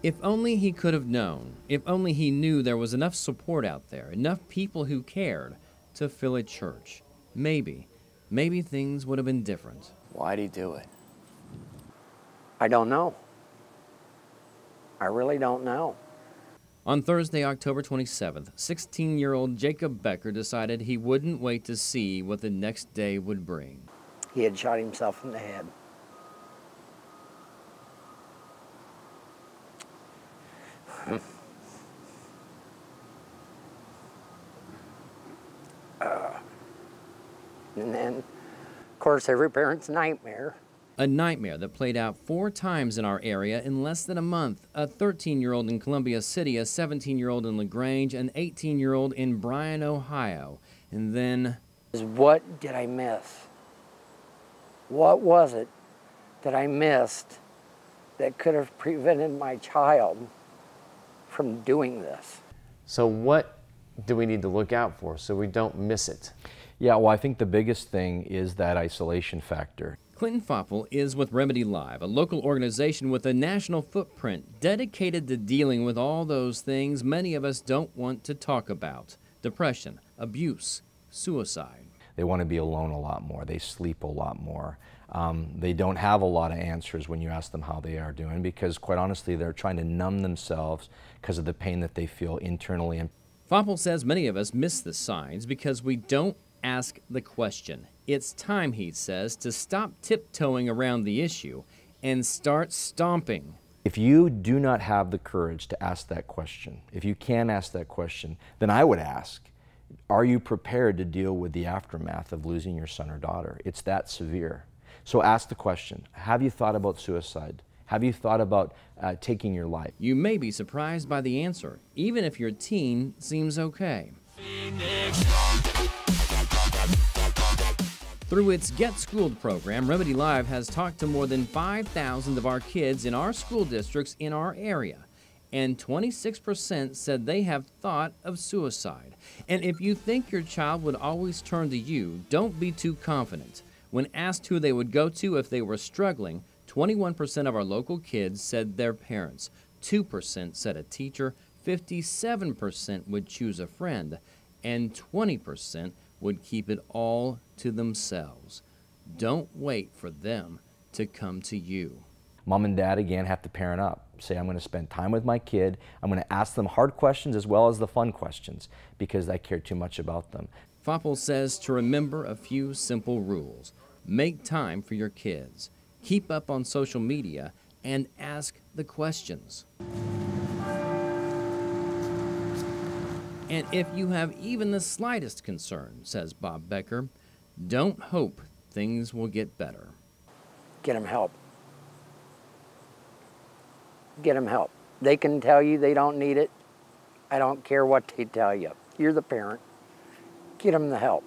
If only he could have known, if only he knew there was enough support out there, enough people who cared to fill a church. Maybe things would have been different. Why'd he do it? I don't know. I really don't know. On Thursday, October 27th, 16-year-old Jacob Becker decided he wouldn't wait to see what the next day would bring. He had shot himself in the head. And then, of course, every parent's nightmare. A nightmare that played out 4 times in our area in less than a month. A 13-year-old in Columbia City, a 17-year-old in LaGrange, an 18-year-old in Bryan, Ohio. And then... What did I miss? What was it that I missed that could have prevented my child from doing this? So what do we need to look out for so we don't miss it? Yeah, well, I think the biggest thing is that isolation factor. Clinton Foppel is with Remedy Live, a local organization with a national footprint dedicated to dealing with all those things many of us don't want to talk about: depression, abuse, suicide. They want to be alone a lot more. They sleep a lot more. They don't have a lot of answers when you ask them how they are doing, because quite honestly, they're trying to numb themselves because of the pain that they feel internally. Foppel says many of us miss the signs because we don't ask the question. It's time, he says, to stop tiptoeing around the issue and start stomping. If you do not have the courage to ask that question, if you can ask that question, then I would ask, are you prepared to deal with the aftermath of losing your son or daughter? It's that severe. So ask the question, have you thought about suicide? Have you thought about taking your life? You may be surprised by the answer, even if your teen seems okay. Through its Get Schooled program, Remedy Live has talked to more than 5,000 of our kids in our school districts in our area, and 26% said they have thought of suicide. And if you think your child would always turn to you, don't be too confident. When asked who they would go to if they were struggling, 21% of our local kids said their parents, 2% said a teacher, 57% would choose a friend, and 20% would keep it all to themselves. Don't wait for them to come to you. Mom and dad, again, have to parent up. Say, I'm going to spend time with my kid. I'm going to ask them hard questions as well as the fun questions because I care too much about them. Foppel says to remember a few simple rules. Make time for your kids. Keep up on social media and ask the questions. And if you have even the slightest concern, says Bob Becker, don't hope things will get better. Get them help. Get them help. They can tell you they don't need it. I don't care what they tell you. You're the parent. Get them the help.